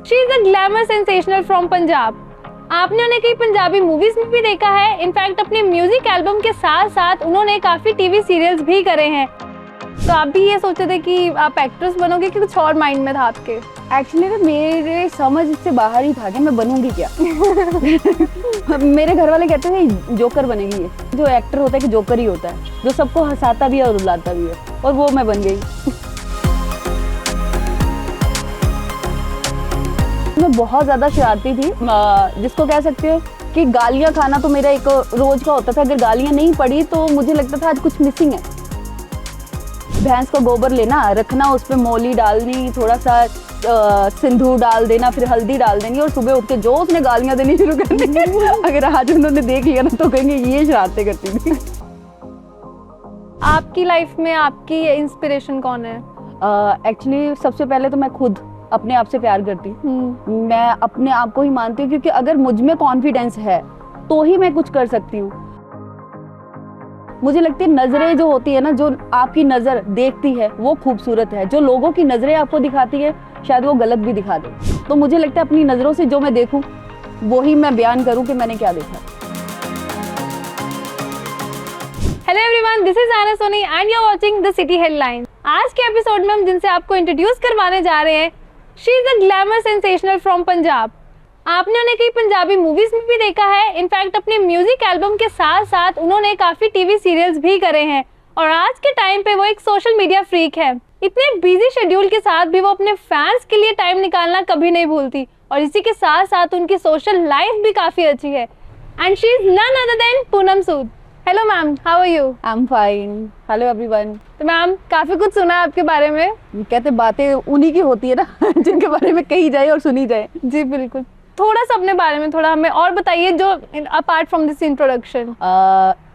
She is a glamour sensational from Punjab. आपने उन्हें कई पंजाबी मूवीज में भी देखा है। इनफैक्ट अपने म्यूजिक एल्बम के साथ साथ उन्होंने काफी टीवी सीरियल्स भी करे हैं। तो आप भी ये सोचे थे कि आप एक्ट्रेस बनोगे कि कुछ और माइंड में था आपके? एक्चुअली ना मेरे समझ से बाहर ही था कि मैं बनूंगी क्या। मेरे घर वाले कहते थे जोकर बनेगी ये। जो एक्टर होता है कि जोकर ही होता है, जो सबको हंसाता भी है और रुलाता भी है, और वो मैं बन गई। मैं बहुत ज्यादा शरारती थी, जिसको कह सकते हो कि गालियां खाना तो मेरा एक रोज का होता था। अगर गालियां नहीं पड़ी तो मुझे लगता था आज कुछ मिसिंग है। भैंस का गोबर लेना, रखना, उस पे मोली डालनी, थोड़ा सा सिंदूर डाल देना, फिर हल्दी डाल देनी, और सुबह उठ के जो उसने गालियां देनी शुरू कर दी। अगर आज उन्होंने देख लिया ना तो कहेंगे ये शरारतें करती थी। आपकी लाइफ में आपकी इंस्पिरेशन कौन है? एक्चुअली सबसे पहले तो मैं खुद अपने आप से प्यार करती हूँ। मैं अपने आप को ही मानती हूँ, क्योंकि अगर मुझ में कॉन्फिडेंस है तो ही मैं कुछ कर सकती हूँ। मुझे लगती है नजरें जो होती है ना, जो आपकी नजर देखती है वो खूबसूरत है। जो लोगों की नजरें आपको दिखाती है शायद वो गलत भी दिखा दे। तो मुझे लगता है अपनी नजरों से जो मैं देखूं वो ही मैं बयान करूं कि मैंने क्या देखा। Hello everyone, this is Aana Soni and you are watching the city headline. आज के एपिसोड में हम जिनसे आपको इंट्रोड्यूस करवाने जा रहे हैं, she is a glamour sensational from Punjab. आपने उन्हें कई पंजाबी मूवीज में भी देखा है। इनफैक्ट अपने म्यूजिक एल्बम के साथ साथ उन्होंने काफी टीवी सीरियल्स भी करे हैं, और आज के टाइम पे वो एक सोशल मीडिया फ्रीक है। इतने बिजी शेड्यूल के साथ भी वो अपने फैंस के लिए टाइम निकालना कभी नहीं भूलती, और इसी के साथ साथ उनकी सोशल लाइफ भी काफी अच्छी है। And she is none other than Poonam Sood. Hello ma'am, how are you? I am fine. Hello everyone. तो मैम, काफी कुछ सुना है आपके बारे में। कहते बातें उन्हीं की होती है ना जिनके बारे में कही जाए और सुनी जाए। जी बिल्कुल, थोड़ा सा अपने बारे में थोड़ा हमें और बताइए, जो apart from this introduction.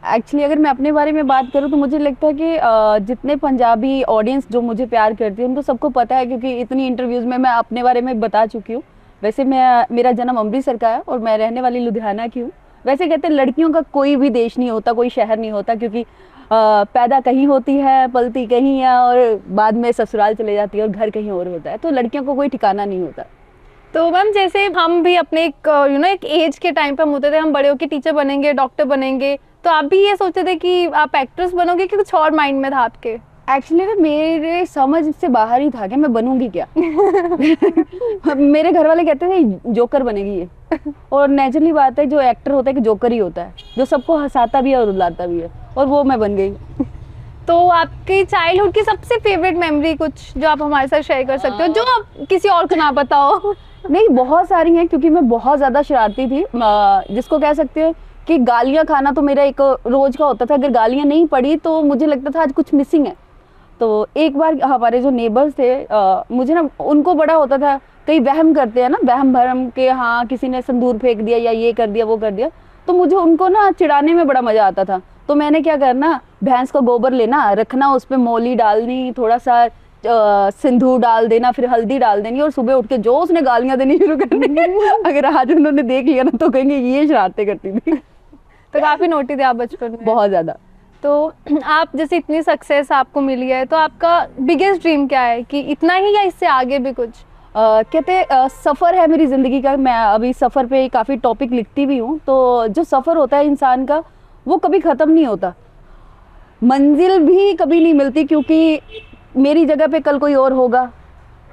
Actually अगर मैं अपने बारे में बात करूं तो मुझे लगता है कि जितने पंजाबी ऑडियंस जो मुझे प्यार करती है उनको सबको पता है, क्योंकि इतनी इंटरव्यूज में मैं अपने बारे में बता चुकी हूँ। वैसे मेरा जन्म अमृतसर का है और मैं रहने वाली लुधियाना की हूँ। वैसे कहते हैं लड़कियों का कोई भी देश नहीं होता, कोई शहर नहीं होता, क्योंकि पैदा कहीं होती है, पलती कहीं है, और बाद में ससुराल चले जाती है और घर कहीं और होता है। तो लड़कियों को कोई ठिकाना नहीं होता। तो मैम, जैसे हम भी अपने एक एज के टाइम पे हम होते थे, हम बड़े होकर टीचर बनेंगे, डॉक्टर बनेंगे, तो आप भी ये सोचे थे कि आप एक्ट्रेस बनोगे कि कुछ और माइंड में था आपके? एक्चुअली ना मेरे समझ से बाहर ही था कि मैं बनूंगी क्या। मेरे घर वाले कहते थे जोकर बनेगी ये, और नेचुरली बात है जो एक्टर होता है कि जोकर ही होता है, जो सबको हंसाता भी है और रुलाता भी है, और वो मैं बन गई। तो आपकी चाइल्डहुड की सबसे फेवरेट मेमोरी कुछ जो आप हमारे साथ शेयर कर सकते हो, जो आप किसी और को ना बताओ? नहीं, बहुत सारी हैं, क्योंकि मैं बहुत ज्यादा शरारती थी, जिसको कह सकते हैं कि गालियां खाना तो मेरा एक रोज का होता था। अगर गालियां नहीं पड़ी तो मुझे लगता था आज कुछ मिसिंग है। तो एक बार हमारे जो नेबर्स थे, मुझे ना उनको बड़ा होता था, कई वहम करते हैं ना, वहम भरम के, हाँ किसी ने संदूर फेंक दिया या ये कर दिया वो कर दिया, तो मुझे उनको ना चिढ़ाने में बड़ा मजा आता था। तो मैंने क्या करना, भैंस का गोबर लेना, रखना, उस पे मोली डालनी, थोड़ा सा सिंदूर डाल देना, फिर हल्दी डाल देनी, और सुबह उठ के जो उसने गालियां देनी शुरू कर दी। अगर आज उन्होंने देख लिया ना तो कहेंगे ये शरारतें करती थी। तो काफी नोटी थे आप बचपन में? बहुत ज्यादा। तो आप जैसे इतनी सक्सेस आपको मिली है, तो आपका बिगेस्ट ड्रीम क्या है, कि इतना ही या इससे आगे भी कुछ? कहते सफ़र है मेरी ज़िंदगी का। मैं अभी सफ़र पे काफ़ी टॉपिक लिखती भी हूँ। तो जो सफ़र होता है इंसान का वो कभी ख़त्म नहीं होता, मंजिल भी कभी नहीं मिलती, क्योंकि मेरी जगह पे कल कोई और होगा,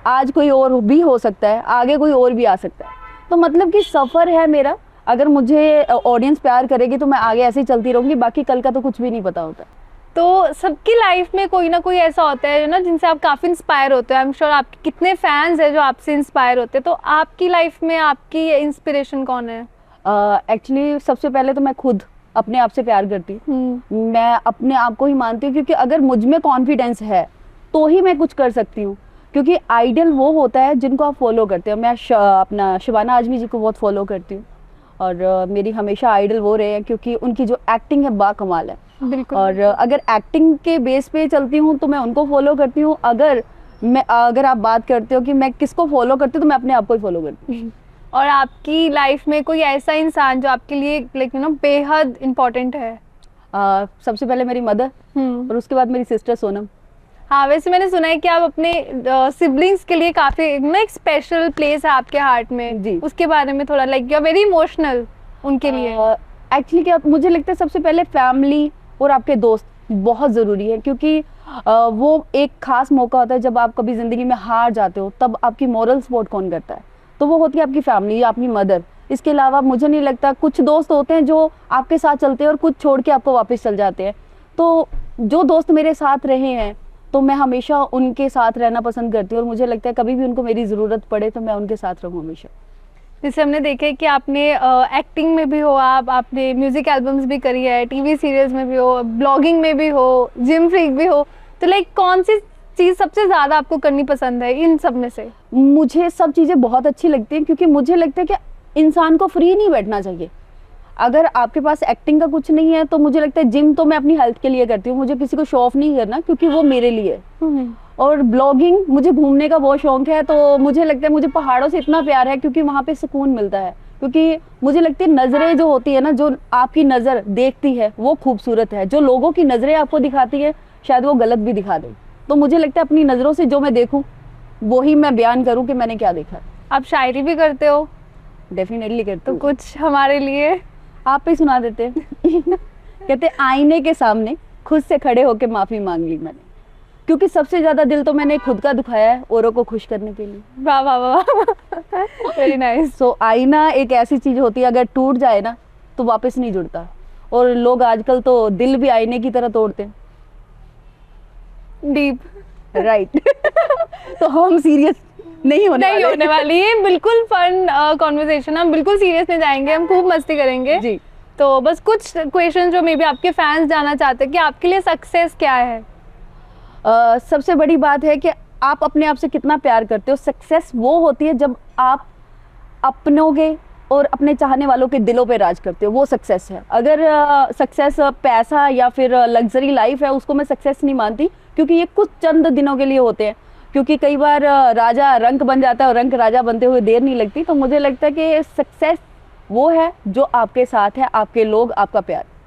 आज कोई और भी हो सकता है, आगे कोई और भी आ सकता है। तो मतलब कि सफ़र है मेरा। अगर मुझे ऑडियंस प्यार करेगी तो मैं आगे ऐसे ही चलती रहूँगी, बाकी कल का तो कुछ भी नहीं पता होता। तो सबकी लाइफ में कोई ना कोई ऐसा होता है ना जिनसे आप काफ़ी इंस्पायर होते हो। आई एम श्योर आपके कितने फैंस हैं जो आपसे इंस्पायर होते हैं। तो आपकी लाइफ में आपकी इंस्पिरेशन कौन है? एक्चुअली सबसे पहले तो मैं खुद अपने आप से प्यार करती हूँ। मैं अपने आप को ही मानती हूँ, क्योंकि अगर मुझ में कॉन्फिडेंस है तो ही मैं कुछ कर सकती हूँ। क्योंकि आइडल वो होता है जिनको आप फॉलो करते हो। मैं अपना शबाना आजमी जी को बहुत फॉलो करती हूँ, और मेरी हमेशा आइडल वो रहे हैं, क्योंकि उनकी जो एक्टिंग है बाकमाल है। बिल्कुल। और अगर एक्टिंग के बेस पे चलती हूँ तो मैं उनको फॉलो करती हूँ। अगर आप बात करते हो कि मैं किसको फॉलो करती हूँ, तो मैं अपने आप को ही फॉलो करती हूँ। और आपकी लाइफ में कोई ऐसा इंसान जो आपके लिए बेहद इम्पोर्टेंट है? सबसे पहले मेरी मदर, और उसके बाद मेरी सिस्टर सोनम। हाँ, वैसे मैंने सुना है कि आप अपने सिबलिंग्स के लिए काफी ना एक स्पेशल प्लेस है आपके हार्ट में जी। उसके बारे में थोड़ा like you are very emotional उनके लिए। एक्चुअली क्या मुझे लगता है सबसे पहले फैमिली और आपके दोस्त बहुत ज़रूरी है, क्योंकि वो एक खास मौका होता है जब आप कभी ज़िंदगी में हार जाते हो, तब आपकी मॉरल सपोर्ट कौन करता है, तो वो होती है आपकी फैमिली, आपकी मदर। इसके अलावा मुझे नहीं लगता, कुछ दोस्त होते हैं जो आपके साथ चलते हैं और कुछ छोड़ के आपको वापस चल जाते हैं। तो जो दोस्त मेरे साथ रहे हैं तो मैं हमेशा उनके साथ रहना पसंद करती हूँ, और मुझे लगता है कभी भी उनको मेरी ज़रूरत पड़े तो मैं उनके साथ रहूँ हमेशा। जैसे हमने देखा है कि आपने एक्टिंग में भी हो, आपने म्यूजिक एल्बम्स भी करी है, टीवी सीरियल्स में भी हो, ब्लॉगिंग में भी हो, जिम फ्रीक भी हो, तो लाइक कौन सी चीज़ सबसे ज़्यादा आपको करनी पसंद है इन सब में से? मुझे सब चीज़ें बहुत अच्छी लगती हैं, क्योंकि मुझे लगता है कि इंसान को फ्री नहीं बैठना चाहिए। अगर आपके पास एक्टिंग का कुछ नहीं है तो मुझे लगता है जिम तो मैं अपनी हेल्थ के लिए करती हूँ, मुझे किसी को शो ऑफ नहीं करना, क्योंकि वो मेरे लिए है। और ब्लॉगिंग, मुझे घूमने का बहुत शौक है, तो मुझे लगता है मुझे पहाड़ों से इतना प्यार है क्योंकि वहाँ पे सुकून मिलता है। क्योंकि मुझे लगती है नज़रें जो होती है ना, जो आपकी नज़र देखती है वो खूबसूरत है, जो लोगों की नज़रें आपको दिखाती है शायद वो गलत भी दिखा दे। तो मुझे लगता है अपनी नज़रों से जो मैं देखूँ वही मैं बयान करूँ कि मैंने क्या देखा। आप शायरी भी करते हो? डेफिनेटली करती तो हूँ। कुछ हमारे लिए आप ही सुना देते कहते आईने के सामने खुद से खड़े होकर माफी मांग ली मैंने, क्योंकि सबसे ज्यादा दिल तो मैंने खुद का दुखाया है औरों को खुश करने के लिए। वाह वाह वाह, वेरी नाइस। सो आईना एक ऐसी चीज होती है, अगर टूट जाए ना तो वापस नहीं जुड़ता, और लोग आजकल तो दिल भी आईने की तरह तोड़ते हैं। डीप। राइट। तो हम सीरियस नहीं होने वाली है, बिल्कुल फन कॉन्वर्सेशन, हम बिल्कुल सीरियस नहीं जाएंगे, हम खूब मस्ती करेंगे जी। तो बस कुछ क्वेश्चन जो मे बी आपके फैंस जानना चाहते हैं कि आपके लिए सक्सेस क्या है? सबसे बड़ी बात है कि आप अपने आप से कितना प्यार करते हो। सक्सेस वो होती है जब आप अपनों के और अपने चाहने वालों के दिलों पे राज करते हो, वो सक्सेस है। अगर सक्सेस पैसा या फिर लग्जरी लाइफ है, उसको मैं सक्सेस नहीं मानती, क्योंकि ये कुछ चंद दिनों के लिए होते हैं। क्योंकि कई बार राजा रंक बन जाता है और रंक राजा बनते हुए देर नहीं लगती। तो मुझे लगता है कि सक्सेस वो है जो आपके साथ है, आपके लोग, आपका प्यार।